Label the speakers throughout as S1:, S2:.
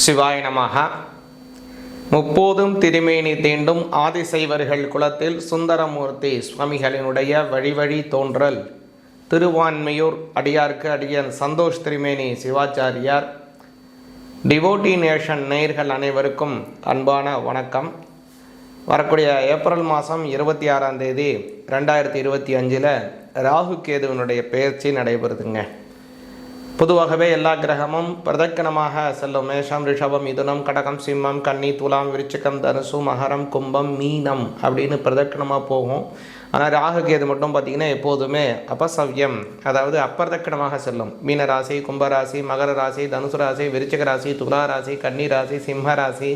S1: சிவாய நமஹ. முப்போதும் திருமேனி தீண்டும் ஆதிசைவர்கள் குலத்தில் சுந்தரமூர்த்தி சுவாமிகளினுடைய வழி தோன்றல் திருவான்மையூர் அடியார்க்கு அடியன் சந்தோஷ் திருமேனி சிவாச்சாரியார். டிவோட்டி நேஷன் நேயர்கள் அனைவருக்கும் அன்பான வணக்கம். வரக்கூடிய ஏப்ரல் மாதம் 26ஆம் தேதி 2025 ராகு கேதுவினுடைய பெயர்ச்சி நடைபெறுதுங்க. பொதுவாகவே எல்லா கிரகமும் பிரதக்கணமாக செல்லும். மேஷம், ரிஷபம், மிதுனம், கடகம், சிம்மம், கன்னி, துலாம், விருச்சிகம், தனுசு, மகரம், கும்பம், மீனம் அப்படின்னு பிரதக்கணமாக போகும். ஆனால் ராகு கேது மட்டும் பார்த்திங்கன்னா எப்போதுமே அபசவ்யம், அதாவது அப்பிரதக்கணமாக செல்லும். மீனராசி, கும்பராசி, மகர ராசி, தனுசு ராசி, விருச்சிக ராசி, துலா ராசி, கன்னி ராசி, சிம்ம ராசி,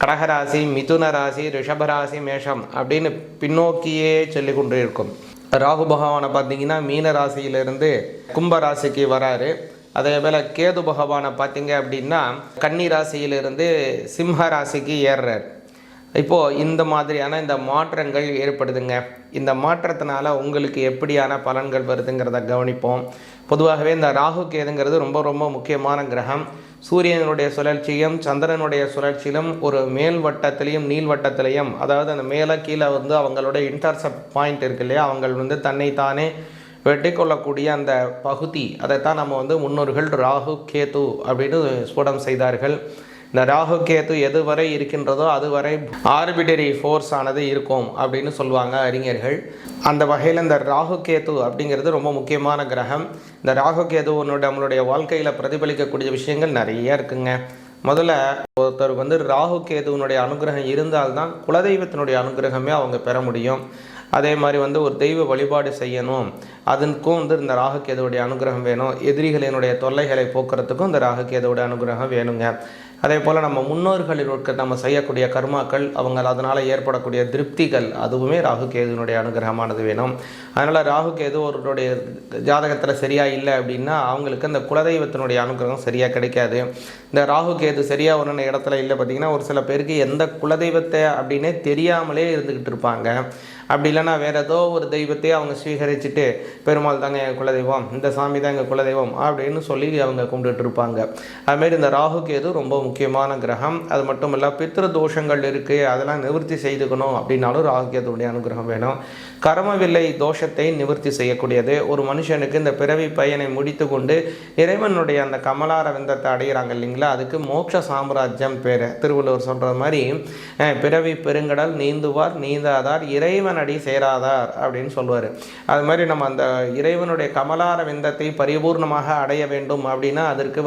S1: கடகராசி, மிதுன ராசி, ரிஷபராசி, மேஷம் அப்படின்னு பின்னோக்கியே சொல்லி கொண்டு இருக்கும். ராகு பகவானை பார்த்திங்கன்னா மீன ராசியிலிருந்து கும்ப ராசிக்கு வராரு. அதே போல் கேது பகவானை பார்த்திங்க அப்படின்னா கன்னி ராசியிலிருந்து சிம்ம ராசிக்கு ஏறுறார். இப்போது இந்த மாதிரியான இந்த மாற்றங்கள் ஏற்படுதுங்க. இந்த மாற்றத்தினால உங்களுக்கு எப்படியான பலன்கள் வருதுங்கிறத கவனிப்போம். பொதுவாகவே இந்த ராகு கேதுங்கிறது ரொம்ப ரொம்ப முக்கியமான கிரகம். சூரியனுடைய சுழற்சியும் சந்திரனுடைய சுழற்சியிலும் ஒரு மேல் வட்டத்திலையும் நீள் வட்டத்திலையும், அதாவது அந்த மேலே கீழே அவங்களுடைய இன்டர்செப்ட் பாயிண்ட் இருக்கு இல்லையா, அவங்க தன்னைத்தானே வெட்டி கொள்ளக்கூடிய அந்த பகுதி, அதைத்தான் நம்ம முன்னோர்கள் ராகு கேது அப்படின்னு ஸ்புடம் செய்தார்கள். இந்த ராகு கேது எதுவரை இருக்கின்றதோ அதுவரை ஆர்பிட்டரி ஃபோர்ஸ் ஆனது இருக்கும் அப்படின்னு சொல்லுவாங்க அறிஞர்கள். அந்த வகையில் இந்த ராகு கேது அப்படிங்கிறது ரொம்ப முக்கியமான கிரகம். இந்த ராகு கேது நம்மளுடைய வாழ்க்கையில் பிரதிபலிக்கக்கூடிய விஷயங்கள் நிறைய இருக்குங்க. முதல்ல ஒருத்தருக்கு ராகு கேதுவனுடைய அனுகிரகம் இருந்தால்தான் குலதெய்வத்தினுடைய அனுகிரகமே அவங்க பெற முடியும். அதே மாதிரி ஒரு தெய்வ வழிபாடு செய்யணும், அதுக்கும் இந்த ராகு கேதுவுடைய அனுகிரகம் வேணும். எதிரிகளினுடைய தொல்லைகளை போக்குறதுக்கும் இந்த ராகு கேதுவுடைய அனுகிரகம் வேணுங்க. அதே போல் நம்ம முன்னோர்களுக்கு நம்ம செய்யக்கூடிய கர்மாக்கள், அவங்க அதனால் ஏற்படக்கூடிய திருப்திகள், அதுவுமே ராகு கேதுவினுடைய அனுகிரகமானது வேணும். அதனால் ராகு கேது ஒருவருடைய ஜாதகத்தில் சரியாக இல்லை அப்படின்னா அவங்களுக்கு அந்த குலதெய்வத்தினுடைய அனுகிரகம் சரியாக கிடைக்காது. இந்த ராகு கேது சரியாக ஒன்று இடத்துல இல்லை பார்த்திங்கன்னா ஒரு சில பேருக்கு எந்த குலதெய்வத்தை அப்படின்னே தெரியாமலே இருந்துக்கிட்டு இருப்பாங்க. அப்படி இல்லைன்னா வேறு ஏதோ ஒரு தெய்வத்தையே அவங்க ஸ்வீகரிச்சுட்டு பெருமாள் தாங்க எங்கள் குலதெய்வம், இந்த சாமி தான் எங்கள் குலதெய்வம் அப்படின்னு சொல்லி அவங்க கும்பிட்டுட்டு இருப்பாங்க. அதுமாரி இந்த ராகு கேது ரொம்ப முக்கியமான கிரகம். அது மட்டும் இல்லை, பித்ரு தோஷங்கள் இருக்குது, அதெல்லாம் நிவர்த்தி செய்துக்கணும் அப்படின்னாலும் ராகு கேதுடைய அனுகிரகம் வேணும். கர்மவில்லை தோஷத்தை நிவர்த்தி செய்யக்கூடியது. ஒரு மனுஷனுக்கு இந்த பிறவி பயனை முடித்து கொண்டு இறைவனுடைய அந்த கமலார விந்தத்தை அடைகிறாங்க இல்லைங்களா, அதுக்கு மோட்ச சாம்ராஜ்யம் பேர். திருவள்ளுவர் சொல்கிற மாதிரி பிறவி பெருங்கடல் நீந்துவார் நீந்தாதார் இறைவன் அடி சேராதார் அப்படின்னு சொல்லுவார். அது மாதிரி நம்ம அந்த இறைவனுடைய கமலார விந்தத்தை பரிபூர்ணமாக அடைய வேண்டும் அப்படின்னா அதற்கு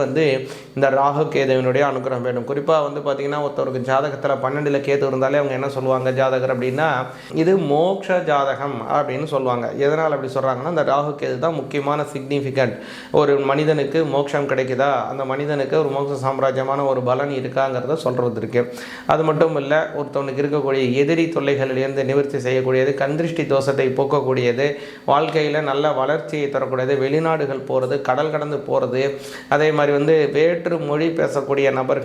S1: இந்த ராகு கேதுவினுடைய அனுகிரகம் வேணும். குறிப்பாக பார்த்திங்கன்னா ஒருத்தருக்கு ஜாதகத்தில் 12 கேது இருந்தாலே அவங்க என்ன சொல்லுவாங்க ஜாதகர் அப்படின்னா, இது மோட்ச ஜாதகம் அப்படின்னு சொல்லுவாங்க. எதனால் அப்படி சொல்கிறாங்கன்னா, இந்த ராகு கேது தான் முக்கியமான சிக்னிஃபிகண்ட். ஒரு மனிதனுக்கு மோட்சம் கிடைக்குதா, அந்த மனிதனுக்கு ஒரு மோட்ச சாம்ராஜ்யமான ஒரு பலன் இருக்காங்கிறத சொல்கிறது இருக்குது. அது மட்டும் இல்லை, ஒருத்தவனுக்கு இருக்கக்கூடிய எதிரி தொல்லைகளிலிருந்து நிவர்த்தி செய்யக்கூடியது, கண்திருஷ்டி தோஷத்தை போக்கக்கூடியது, வாழ்க்கையில் நல்ல வளர்ச்சியை தரக்கூடியது, வெளிநாடுகள் போகிறது, கடல் கடந்து போகிறது, அதே மாதிரி வேற்று மொழி பேசக்கூடிய நபர்களால்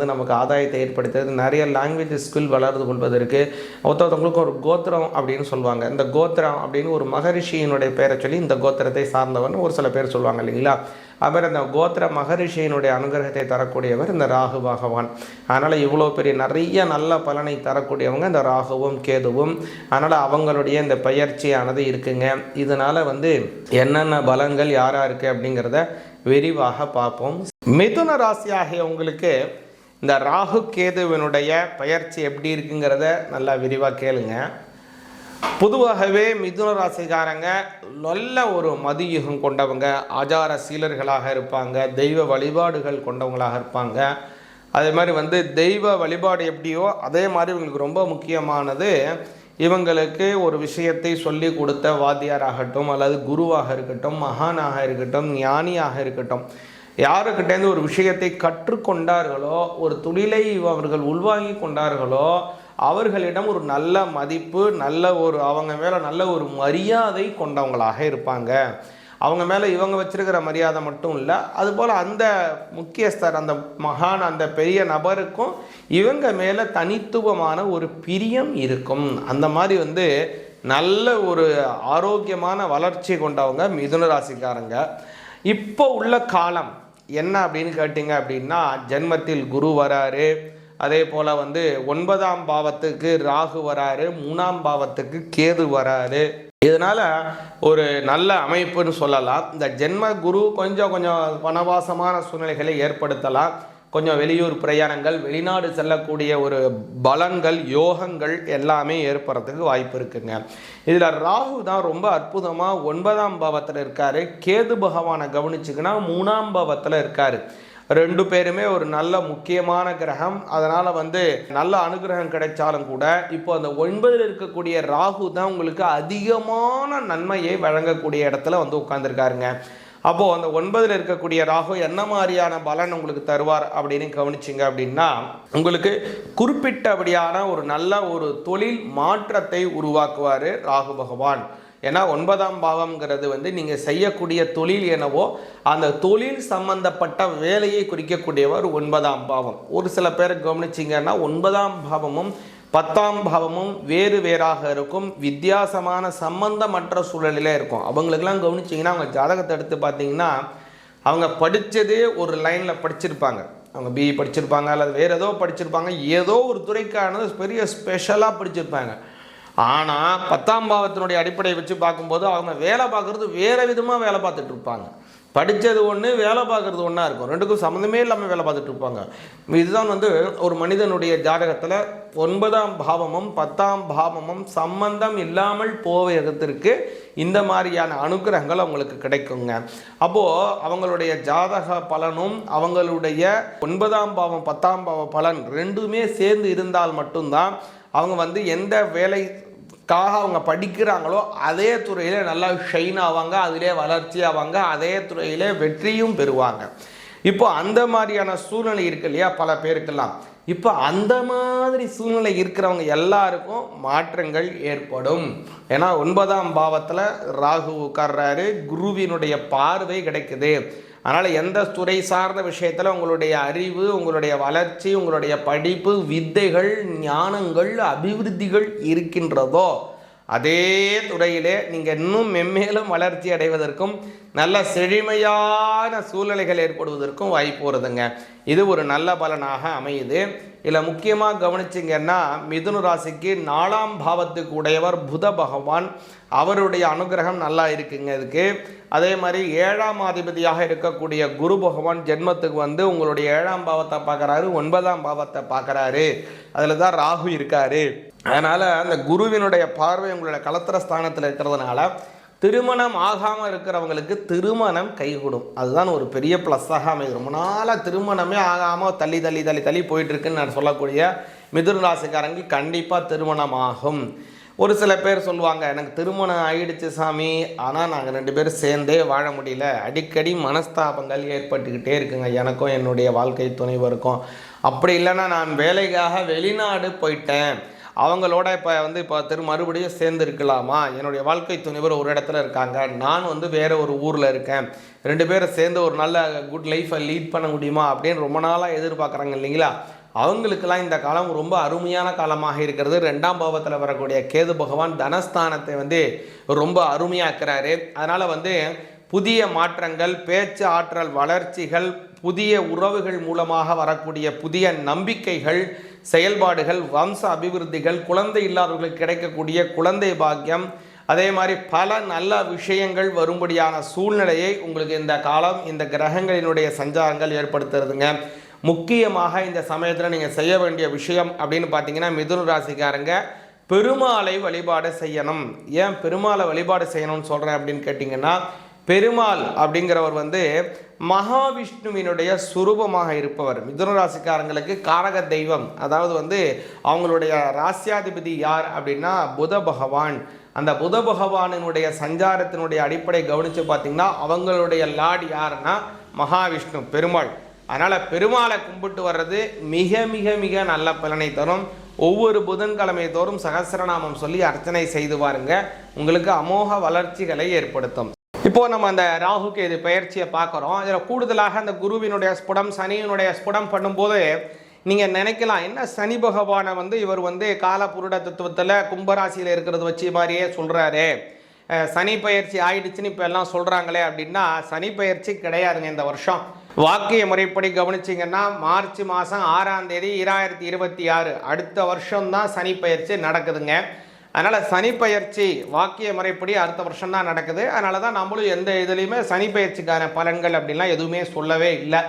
S1: நமக்கு ஆதாயத்தை ஏற்படுத்துறது, நிறைய லாங்குவேஜ் ஸ்கில் வளர்ந்து கொள்வதற்கு. ஒருத்தவங்களுக்கு ஒரு கோத்திரம் அப்படின்னு சொல்லுவாங்க. இந்த கோத்திரம் அப்படின்னு ஒரு மகரிஷியினுடைய பெயரை சொல்லி இந்த கோத்திரத்தை சார்ந்தவன் ஒரு சில பேர் சொல்லுவாங்க இல்லைங்களா. அவர் அந்த கோத்திர மகரிஷியினுடைய அனுகிரகத்தை தரக்கூடியவர் இந்த ராகு பகவான். அதனால் இவ்வளோ பெரிய நிறைய நல்ல பலனை தரக்கூடியவங்க இந்த ராகுவும் கேதுவும். அதனால் அவங்களுடைய இந்த பயிற்சியானது இருக்குங்க. இதனால் என்னென்ன பலன்கள் யாராருக்கு அப்படிங்கிறத விரிவாக பார்ப்போம். மிதுன ராசி ஆகிய உங்களுக்கு இந்த ராகு கேதுவினுடைய பயிற்சி எப்படி இருக்குங்கிறத நல்லா விரிவாக கேளுங்க. பொதுவாகவே மிதுன ராசிக்காரங்க நல்ல ஒரு மதியுகம் கொண்டவங்க, ஆச்சார சீலர்களாக இருப்பாங்க, தெய்வ வழிபாடுகள் கொண்டவங்களாக இருப்பாங்க. அதே மாதிரி தெய்வ வழிபாடு எப்படியோ அதே மாதிரி இவங்களுக்கு ரொம்ப முக்கியமானது, இவங்களுக்கு ஒரு விஷயத்தை சொல்லி கொடுத்த வாத்தியாராகட்டும் அல்லது குருவாக இருக்கட்டும், மகானாக இருக்கட்டும், ஞானியாக இருக்கட்டும், யாருக்கிட்டேருந்து ஒரு விஷயத்தை கற்றுக்கொண்டார்களோ, ஒரு தொழிலை அவர்கள் உள்வாங்கி கொண்டார்களோ, அவர்களிடம் ஒரு நல்ல மதிப்பு, நல்ல ஒரு அவங்க மேலே நல்ல ஒரு மரியாதை கொண்டவங்களாக இருப்பாங்க. அவங்க மேலே இவங்க வச்சிருக்கிற மரியாதை மட்டும் இல்லை, அதுபோல் அந்த முக்கியஸ்தர், அந்த மகான், அந்த பெரிய நபருக்கும் இவங்க மேலே தனித்துவமான ஒரு பிரியம் இருக்கும். அந்த மாதிரி நல்ல ஒரு ஆரோக்கியமான வளர்ச்சி கொண்டவங்க மிதுன ராசிக்காரங்க. இப்போ உள்ள காலம் என்ன அப்படின்னு கேட்டிங்க அப்படின்னா, ஜென்மத்தில் குரு வராரு, அதே போல் வந்து 9ஆம் பாவத்துக்கு ராகு வராரு, 3ஆம் பாவத்துக்கு கேது வராரு. இதனால் ஒரு நல்ல அமைப்புன்னு சொல்லலாம். இந்த ஜென்ம குரு கொஞ்சம் வனவாசமான சூழ்நிலைகளை ஏற்படுத்தலாம். கொஞ்சம் வெளியூர் பிரயாணங்கள், வெளிநாடு செல்லக்கூடிய ஒரு பலன்கள், யோகங்கள் எல்லாமே ஏற்படுறதுக்கு வாய்ப்பு இருக்குங்க. இதில் ராகு தான் ரொம்ப அற்புதமாக 9ஆம் பாவத்தில் இருக்கார். கேது பகவானை கவனிச்சிங்கன்னா 3ஆம் பாவத்தில் இருக்கார். ரெண்டு பேருமே ஒரு நல்ல முக்கியமான கிரகம். அதனால் வந்து நல்ல அனுகிரகம் கிடைச்சாலும் கூட இப்போ அந்த 9ல் இருக்கக்கூடிய ராகு தான் உங்களுக்கு அதிகமான நன்மையை வழங்கக்கூடிய இடத்துல வந்து உட்கார்ந்துருக்காருங்க. அப்போது அந்த 9ல் இருக்கக்கூடிய ராகு என்ன மாதிரியான பலன் உங்களுக்கு தருவார் அப்படின்னு கவனிச்சிங்க அப்படின்னா, உங்களுக்கு குறிப்பிட்டபடியான ஒரு நல்ல ஒரு தொழில் மாற்றத்தை உருவாக்குவார் ராகு பகவான். ஏன்னா 9ஆம் பாவம்ங்கிறது வந்து நீங்கள் செய்யக்கூடிய தொழில் என்னவோ அந்த தொழில் சம்பந்தப்பட்ட வேலையை குறிக்கக்கூடியவர் 9ஆம் பாவம். ஒரு சில பேரை கவனிச்சிங்கன்னா 9ஆம் பாவமும் 10ஆம் பாவமும் வேறாக இருக்கும், வித்தியாசமான சம்பந்தமற்ற சூழலில் இருக்கும். அவங்களுக்கெல்லாம் கவனிச்சிங்கன்னா அவங்க ஜாதகத்தை எடுத்து பார்த்தீங்கன்னா அவங்க படித்ததே ஒரு லைனில் படிச்சிருப்பாங்க. அவங்க பிஇ படிச்சிருப்பாங்க, அல்லது வேறு ஏதோ படிச்சிருப்பாங்க, ஏதோ ஒரு துறைக்கானது பெரிய ஸ்பெஷலாக படிச்சிருப்பாங்க. ஆனால் 10ஆம் பாவத்தினுடைய அடிப்படையை வச்சு பார்க்கும்போது அவங்க வேலை பார்க்குறது வேறு விதமாக வேலை பார்த்துட்டு இருப்பாங்க. படித்தது ஒன்று, வேலை பார்க்குறது ஒன்றா இருக்கும். ரெண்டுக்கும் சம்மந்தமே இல்லாமல் வேலை பார்த்துட்டு இருப்பாங்க. இதுதான் வந்து ஒரு மனிதனுடைய ஜாதகத்தில் 9ஆம் பாவமும் 10ஆம் பாவமும் சம்பந்தம் இல்லாமல் போவதற்கு இந்த மாதிரியான அனுகிரகங்கள் அவங்களுக்கு கிடைக்குங்க. அப்போது அவங்களுடைய ஜாதக பலனும் அவங்களுடைய 9ஆம் பாவம் 10ஆம் பாவ பலன் ரெண்டுமே சேர்ந்து இருந்தால் மட்டும்தான் அவங்க வந்து எந்த வேலைக்காக அவங்க படிக்கிறாங்களோ அதே துறையில் நல்லா ஷைன் ஆவாங்க, அதிலே வளர்ச்சி ஆவாங்க, அதே துறையில் வெற்றியும் பெறுவாங்க. இப்போ அந்த மாதிரியான சூழ்நிலை இருக்கு இல்லையா பல பேருக்கெல்லாம். இப்போ அந்த மாதிரி சூழ்நிலை இருக்கிறவங்க எல்லாருக்கும் மாற்றங்கள் ஏற்படும். ஏன்னா 9ஆம் பாவத்தில் ராகு உட்கார்றாரு, குருவினுடைய பார்வை கிடைக்குது. அதனால் எந்த துறை சார்ந்த விஷயத்தில் உங்களுடைய அறிவு, உங்களுடைய வளர்ச்சி, உங்களுடைய படிப்பு, வித்தைகள், ஞானங்கள், அபிவிருத்திகள் இருக்கின்றதோ அதே துறையிலே நீங்கள் இன்னும் மென்மேலும் வளர்ச்சி அடைவதற்கும் நல்ல செழுமையான சூழ்நிலைகள் ஏற்படுவதற்கும் வாய்ப்பு வருதுங்க. இது ஒரு நல்ல பலனாக அமையுது. இதில் முக்கியமாக கவனிச்சிங்கன்னா மிதுன ராசிக்கு 4ஆம் பாவத்துக்கு உடையவர் புத பகவான், அவருடைய அனுகிரகம் நல்லா இருக்குங்க இதுக்கு. அதே மாதிரி 7ஆம் அதிபதியாக இருக்கக்கூடிய குரு பகவான் ஜென்மத்துக்கு வந்து உங்களுடைய 7ஆம் பாவத்தை பார்க்குறாரு, 9ஆம் பாவத்தை பார்க்குறாரு. அதில் தான் ராகு இருக்காரு. அதனால் அந்த குருவினுடைய பார்வை உங்களுடைய கலத்திர ஸ்தானத்தில் இருக்கிறதுனால திருமணம் ஆகாமல் இருக்கிறவங்களுக்கு திருமணம் கைகூடும். அதுதான் ஒரு பெரிய ப்ளஸ்ஸாக அமையும். ரொம்ப நாளாக திருமணமே ஆகாமல் தள்ளி போயிட்டுருக்குன்னு நான் சொல்லக்கூடிய மிதுன ராசிக்காரங்க கண்டிப்பாக திருமணம் ஆகும். ஒரு சில பேர் சொல்லுவாங்க, எனக்கு திருமணம் ஆகிடுச்சு சாமி, ஆனால் நாங்கள் 2 பேரும் சேர்ந்தே வாழ முடியல, அடிக்கடி மனஸ்தாபங்கள் ஏற்பட்டுக்கிட்டே இருக்குங்க எனக்கும் என்னுடைய வாழ்க்கை துணைவருக்கும். அப்படி இல்லைன்னா நான் வேலைக்காக வெளிநாடு போயிட்டேன், அவங்களோட இப்போ மறுபடியும் சேர்ந்து இருக்கலாமா, என்னுடைய வாழ்க்கை துணைவர் ஒரு இடத்துல இருக்காங்க, நான் வந்து வேறு ஒரு ஊரில் இருக்கேன், 2 பேரும் சேர்ந்து ஒரு நல்ல குட் லைஃப்பை லீட் பண்ண முடியுமா அப்படின்னு ரொம்ப நாளாக எதிர்பார்க்குறாங்க இல்லைங்களா. அவங்களுக்கெல்லாம் இந்த காலம் ரொம்ப அருமையான காலமாக இருக்கிறது. 2ஆம் பாவத்தில் வரக்கூடிய கேது பகவான் தனஸ்தானத்தை வந்து ரொம்ப அருமையாக்குறாரு. அதனால் புதிய மாற்றங்கள், பேச்சு ஆற்றல் வளர்ச்சிகள், புதிய உறவுகள் மூலமாக வரக்கூடிய புதிய நம்பிக்கைகள், செயல்பாடுகள், வம்ச அபிவிருத்திகள், குழந்தை இல்லாதவர்களுக்கு கிடைக்கக்கூடிய குழந்தை பாக்கியம், அதே மாதிரி பல நல்ல விஷயங்கள் வரும்படியான சூழ்நிலையை உங்களுக்கு இந்த காலம் இந்த கிரகங்களினுடைய சஞ்சாரங்கள் ஏற்படுத்துறதுங்க. முக்கியமாக இந்த சமயத்தில் நீங்கள் செய்ய வேண்டிய விஷயம் அப்படின்னு பார்த்தீங்கன்னா மிதுன ராசிக்காரங்க பெருமாளை வழிபாடு செய்யணும். ஏன் பெருமாளை வழிபாடு செய்யணும்னு சொல்கிறேன் அப்படின்னு கேட்டிங்கன்னா, பெருமாள் அப்படிங்கிறவர் மகாவிஷ்ணுவினுடைய சுரூபமாக இருப்பவர். மிதுன ராசிக்காரங்களுக்கு காரக தெய்வம், அதாவது அவங்களுடைய ராசியாதிபதி யார் அப்படின்னா புத பகவான். அந்த புத பகவானினுடைய சஞ்சாரத்தினுடைய அடிப்படை கவனித்து பார்த்திங்கன்னா அவங்களுடைய லார்ட் யாருன்னா மகாவிஷ்ணு, பெருமாள். அதனால் பெருமாளை கும்பிட்டு வர்றது மிக மிக மிக நல்ல பலனை தரும். ஒவ்வொரு புதன்கிழமை தோறும் சகஸ்ரநாமம் சொல்லி அர்ச்சனை செய்து பாருங்க, உங்களுக்கு அமோக வளர்ச்சிகளை ஏற்படுத்தும். இப்போது நம்ம அந்த ராகு கேது பயிற்சியை பார்க்குறோம். இதில் கூடுதலாக அந்த குருவினுடைய ஸ்புடம், சனியினுடைய ஸ்புடம் பண்ணும்போது நீங்கள் நினைக்கலாம், என்ன சனி பகவானை இவர் காலபுருட தத்துவத்தில் கும்பராசியில் இருக்கிறது வச்சு மாதிரியே சொல்கிறாரு, சனி பயிற்சி ஆயிடுச்சுன்னு இப்போ எல்லாம் சொல்கிறாங்களே அப்படின்னா, சனி பயிற்சி கிடையாதுங்க இந்த வருஷம். வாக்கிய முறைப்படி கவனிச்சிங்கன்னா மார்ச் மாதம் 6ஆம் தேதி 2026 அடுத்த வருஷம்தான் சனி பயிற்சி நடக்குதுங்க. அதனால் சனி பயிற்சி வாக்கிய முறைப்படி அடுத்த வருஷம் தான் நடக்குது. அதனால தான் நம்மளும் எந்த இதுலேயுமே சனி பயிற்சிக்கான பலன்கள் அப்படின்லாம் எதுவுமே சொல்லவே இல்லை.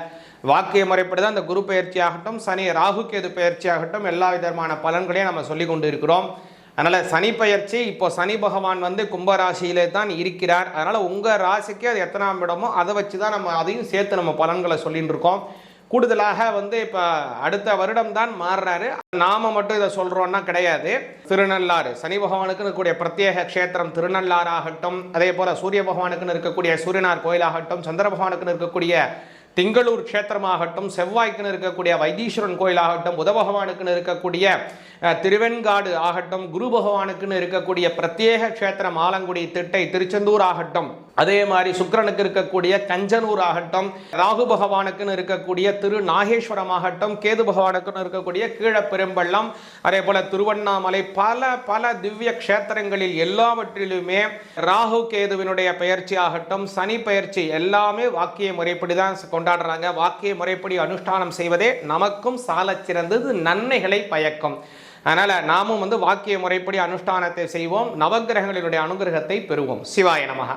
S1: வாக்கிய முறைப்படி தான் இந்த குரு பயிற்சி ஆகட்டும், சனி ராகு கேது பயிற்சி ஆகட்டும், எல்லா விதமான பலன்களையும் நம்ம சொல்லி கொண்டு இருக்கிறோம். அதனால் சனி பயிற்சி இப்போ சனி பகவான் வந்து கும்பராசியிலே தான் இருக்கிறார். அதனால் உங்கள் ராசிக்கு அது எத்தனாம் இடமோ அதை வச்சு தான் நம்ம அதையும் சேர்த்து நம்ம பலன்களை சொல்லிட்டு இருக்கோம். கூடுதலாக வந்து இப்போ அடுத்த வருடம் தான் மாறுறாரு. நாம மட்டும் இதை சொல்கிறோன்னா கிடையாது. திருநள்ளாறு சனி பகவானுக்குன்னு இருக்கக்கூடிய பிரத்யேக க்ஷேத்திரம் திருநள்ளாறு ஆகட்டும், அதே போல் சூரிய பகவானுக்குன்னு இருக்கக்கூடிய சூரியனார் கோயிலாகட்டும், சந்திர பகவானுக்குன்னு இருக்கக்கூடிய திங்களூர் க்ஷேத்திரமாகட்டும், செவ்வாய்க்குன்னு இருக்கக்கூடிய வைத்தீஸ்வரன் கோயிலாகட்டும், புத பகவானுக்குன்னு இருக்கக்கூடிய திருவெண்காடு ஆகட்டும், குரு பகவானுக்குன்னு இருக்கக்கூடிய பிரத்யேக க்ஷேத்திரம் ஆலங்குடி திட்டை திருச்செந்தூர் ஆகட்டும், அதே மாதிரி சுக்கிரனுக்கு இருக்கக்கூடிய கஞ்சனூர் ஆகட்டும், ராகு பகவானுக்குன்னு இருக்கக்கூடிய திரு நாகேஸ்வரம் ஆகட்டும், கேது பகவானுக்குன்னு இருக்கக்கூடிய கீழப்பெரும்பள்ளம், அதே போல திருவண்ணாமலை, பல பல திவ்ய க்ஷேத்திரங்களில் எல்லாவற்றிலுமே ராகு கேதுவினுடைய பயிற்சி ஆகட்டும், சனி பயிற்சி எல்லாமே வாக்கிய முறைப்படி தான் கொண்டாடுறாங்க. வாக்கிய முறைப்படி அனுஷ்டானம் செய்வதே நமக்கும் சாலச் சிறந்தது, நன்மைகளை பயக்கும். அதனால் நாமும் வந்து வாக்கிய முறைப்படி அனுஷ்டானத்தை செய்வோம், நவக்கிரகங்களினுடைய அனுகிரகத்தை பெறுவோம். சிவாய நமஹ.